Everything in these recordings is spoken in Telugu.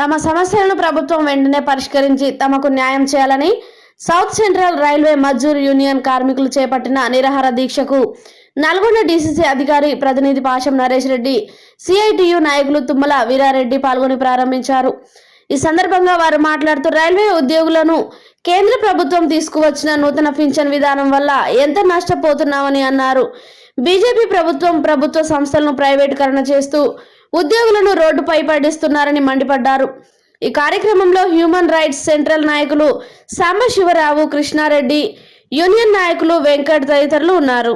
తమ సమస్యలను ప్రభుత్వం వెంటనే పరిష్కరించి తమకు న్యాయం చేయాలని south central railway Mazdoor union కార్మికులు చేపట్టిన నిరాహార దీక్షకు నల్గొండ డీసీసీ అధికారి ప్రతినిధి పాశం నరేష్ రెడ్డి, సిఐటియు నాయకులు తుమ్మల వీరారెడ్డి పాల్గొని ప్రారంభించారు. ఈ సందర్భంగా వారు మాట్లాడుతూ రైల్వే ఉద్యోగులను కేంద్ర ప్రభుత్వం తీసుకువచ్చిన నూతన పింఛన్ విధానం వల్ల ఎంత నష్టపోతున్నామని అన్నారు. బీజేపీ ప్రభుత్వం ప్రభుత్వ సంస్థలను ప్రైవేటీకరణ చేస్తూ ఉద్యోగులను రోడ్డుపై పడిస్తున్నారని మండిపడ్డారు. ఈ కార్యక్రమంలో హ్యూమన్ రైట్స్ సెంట్రల్ నాయకులు సాంబశివరావు, కృష్ణారెడ్డి, యూనియన్ నాయకులు వెంకట్ తదితరులు ఉన్నారు.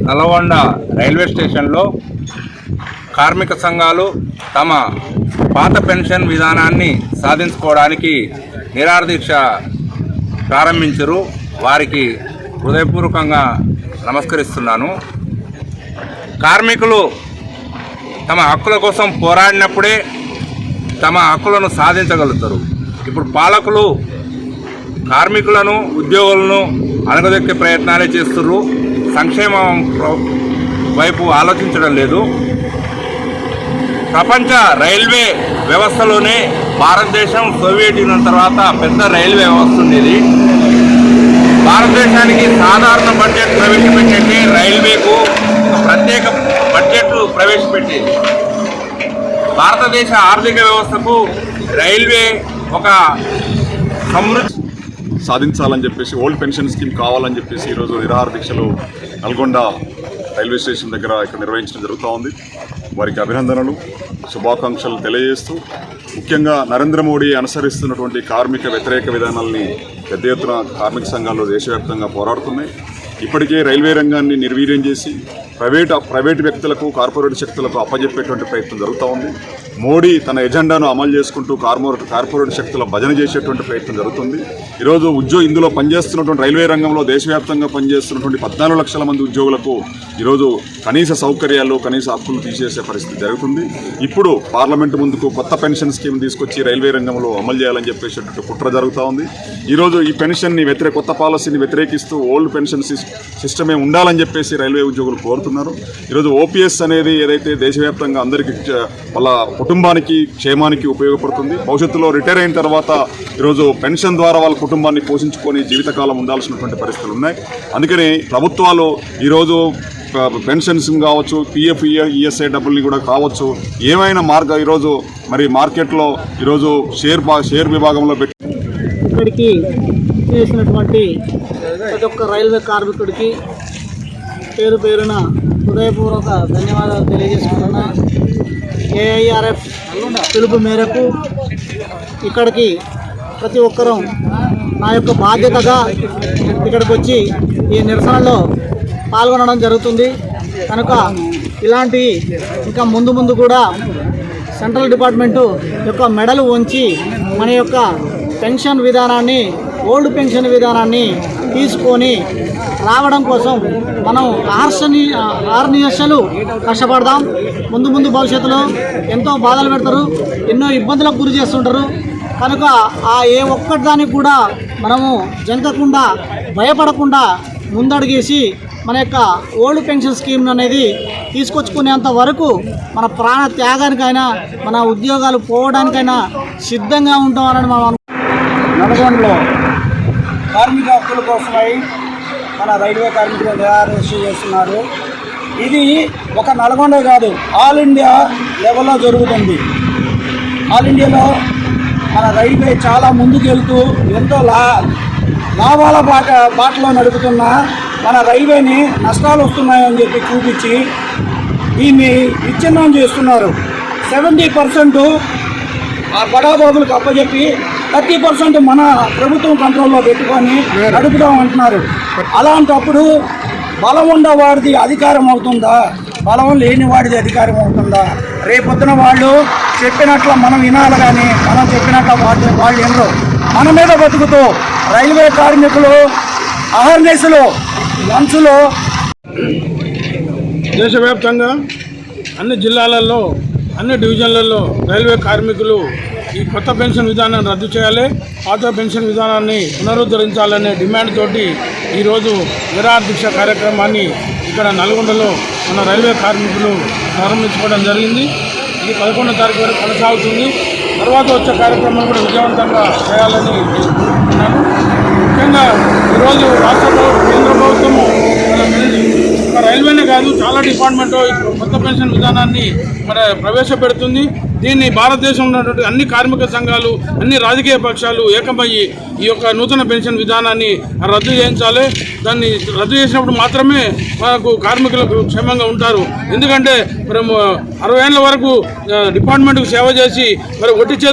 నల్గొండ రైల్వే స్టేషన్లో కార్మిక సంఘాలు తమ పాత పెన్షన్ విధానాన్ని సాధించుకోవడానికి నిరాహార దీక్ష ప్రారంభించారు. వారికి హృదయపూర్వకంగా నమస్కరిస్తున్నాను. కార్మికులు తమ హక్కుల కోసం పోరాడినప్పుడే తమ హక్కులను సాధించగలుగుతారు. ఇప్పుడు పాలకులు కార్మికులను, ఉద్యోగులను అణగదొక్కే ప్రయత్నాలే చేస్తున్నారు. సంక్షేమం వైపు ఆలోచించడం లేదు. ప్రపంచ రైల్వే వ్యవస్థలోనే భారతదేశం సోవియట్ యూనియన్ తర్వాత పెద్ద రైల్వే వ్యవస్థ ఉండేది. భారతదేశానికి సాధారణ బడ్జెట్ ప్రవేశపెట్టేది, రైల్వేకు ప్రత్యేక బడ్జెట్లు ప్రవేశపెట్టేది. భారతదేశ ఆర్థిక వ్యవస్థకు రైల్వే ఒక సమృద్ధి సాధించాలని చెప్పేసి ఓల్డ్ పెన్షన్ స్కీమ్ కావాలని చెప్పేసి ఈరోజు నిరాహార దీక్షలు నల్గొండ రైల్వే స్టేషన్ దగ్గర ఇక్కడ నిర్వహించడం జరుగుతూ ఉంది. వారికి అభినందనలు, శుభాకాంక్షలు తెలియజేస్తూ ముఖ్యంగా నరేంద్ర మోడీ అనుసరిస్తున్నటువంటి కార్మిక వ్యతిరేక విధానాలని పెద్ద ఎత్తున కార్మిక సంఘాలు దేశవ్యాప్తంగా పోరాడుతున్నాయి. ఇప్పటికే రైల్వే రంగాన్ని నిర్వీర్యం చేసి ప్రైవేటు వ్యక్తులకు, కార్పొరేట్ శక్తులకు అప్పజెప్పేటువంటి ప్రయత్నం జరుగుతూ ఉంది. మోడీ తన ఎజెండాను అమలు చేసుకుంటూ కార్పొరేట్ శక్తుల భజన చేసేటువంటి ప్రయత్నం జరుగుతుంది. ఈరోజు ఇందులో పనిచేస్తున్నటువంటి రైల్వే రంగంలో దేశవ్యాప్తంగా పనిచేస్తున్నటువంటి 14 లక్షల మంది ఉద్యోగులకు ఈరోజు కనీస సౌకర్యాలు, కనీస హక్కులు తీసేసే పరిస్థితి జరుగుతుంది. ఇప్పుడు పార్లమెంటు ముందుకు కొత్త పెన్షన్ స్కీమ్ తీసుకొచ్చి రైల్వే రంగంలో అమలు చేయాలని చెప్పేసేటువంటి కుట్ర జరుగుతూ ఉంది. ఈరోజు ఈ పెన్షన్ని కొత్త పాలసీని వ్యతిరేకిస్తూ ఓల్డ్ పెన్షన్ సిస్టమే ఉండాలని చెప్పేసి రైల్వే ఉద్యోగులు కోరుతున్నారు. ఈరోజు ఓపీఎస్ అనేది ఏదైతే దేశవ్యాప్తంగా అందరికీ వాళ్ళ కుటుంబానికి క్షేమానికి ఉపయోగపడుతుంది. భవిష్యత్తులో రిటైర్ అయిన తర్వాత ఈరోజు పెన్షన్ ద్వారా వాళ్ళ కుటుంబాన్ని పోషించుకొని జీవితకాలం ఉండాల్సినటువంటి పరిస్థితులు ఉన్నాయి. అందుకని ప్రభుత్వాలు ఈరోజు పెన్షన్స్ కావచ్చు, పిఎఫ్, ఈఎస్ఐ డబ్బుల్ని కూడా కావచ్చు, ఏమైనా ఈరోజు మరి మార్కెట్లో ఈరోజు షేర్ విభాగంలో పెట్టి ఇక్కడికి చేసినటువంటి ప్రతి ఒక్క రైల్వే కార్మికుడికి పేరు పేరున హృదయపూర్వక ధన్యవాదాలు తెలియజేసుకుంటున్నా. ఏఐఆర్ఎఫ్ పిలుపు మేరకు ఇక్కడికి ప్రతి ఒక్కరూ నా యొక్క బాధ్యతగా ఇక్కడికి వచ్చి ఈ నిరసనలో పాల్గొనడం జరుగుతుంది. కనుక ఇలాంటి ఇంకా ముందు కూడా సెంట్రల్ డిపార్ట్మెంటు యొక్క మెడలు వంచి మన యొక్క పెన్షన్ విధానాన్ని, ఓల్డ్ పెన్షన్ విధానాన్ని తీసుకొని రావడం కోసం మనం ఆర్నియస్సులు కష్టపడదాం. ముందు భవిష్యత్తులో ఎంతో బాధలు పెడతారు, ఎన్నో ఇబ్బందులకు గురి చేస్తుంటారు. కనుక ఏ ఒక్కటి దానికి కూడా మనము జంకకుండా, భయపడకుండా ముందడుగేసి మన యొక్క ఓల్డ్ పెన్షన్ స్కీమ్ అనేది తీసుకొచ్చుకునేంత వరకు మన ప్రాణ త్యాగానికైనా, మన ఉద్యోగాలు పోవడానికైనా సిద్ధంగా ఉంటామని మనం నల్గొండలో కార్మిక హక్కుల కోసమై మన రైల్వే కార్మికులు నిరాహార చేస్తున్నారు. ఇది ఒక నల్గొండ కాదు, ఆల్ ఇండియా లెవెల్లో జరుగుతుంది. ఆల్ ఇండియాలో మన రైల్వే చాలా ముందుకు వెళ్తూ ఎంతో లాభాల బాటలో నడుపుతున్న మన రైల్వేని నష్టాలు వస్తున్నాయని చెప్పి చూపించి దీన్ని విచ్ఛిన్నం చేస్తున్నారు. 70% బడాబాబులకు అప్పచెప్పి 30% మన ప్రభుత్వం కంట్రోల్లో పెట్టుకొని నడుపుదాం అంటున్నారు. అలాంటప్పుడు బలం ఉన్నవాడిది అధికారం అవుతుందా? బలం లేని వాడిది అధికారం అవుతుందా? రేపొద్దున వాళ్ళు చెప్పినట్లు మనం వినాలి, కానీ మనం చెప్పినట్లు వాళ్ళు వినరు. మన మీద బతుకుతూ రైల్వే కార్మికులు అహర్నిశలు లంచ్లో దేశవ్యాప్తంగా అన్ని జిల్లాలలో అన్ని డివిజన్లలో రైల్వే కార్మికులు ఈ కొత్త పెన్షన్ విధానాన్ని రద్దు చేయాలి, పాత పెన్షన్ విధానాన్ని పునరుద్ధరించాలనే డిమాండ్ తోటి ఈరోజు నిరాహార దీక్ష కార్యక్రమాన్ని ఇక్కడ నల్గొండలో మన రైల్వే కార్మికులు ప్రారంభించుకోవడం జరిగింది. ఇది 11వ తారీఖు వరకు కొనసాగుతుంది. తర్వాత వచ్చే కార్యక్రమాలు కూడా విజయవంతంగా చేయాలని కోరుకుంటున్నాను. ముఖ్యంగా ఈరోజు కేంద్ర ప్రభుత్వము మన రైల్వేనే కాదు చాలా డిపార్ట్మెంట్ కొత్త పెన్షన్ విధానాన్ని ప్రవేశపెడుతుంది. దీన్ని భారతదేశంలో ఉన్నటువంటి అన్ని కార్మిక సంఘాలు, అన్ని రాజకీయ పక్షాలు ఏకమయ్యి ఈ యొక్క నూతన పెన్షన్ విధానాన్ని రద్దు చేయించాలి. దాన్ని రద్దు చేసినప్పుడు మాత్రమే మనకు కార్మికులకు క్షేమంగా ఉంటారు. ఎందుకంటే 60 ఏళ్ళ వరకు డిపార్ట్మెంట్కు సేవ చేసి ఒట్టి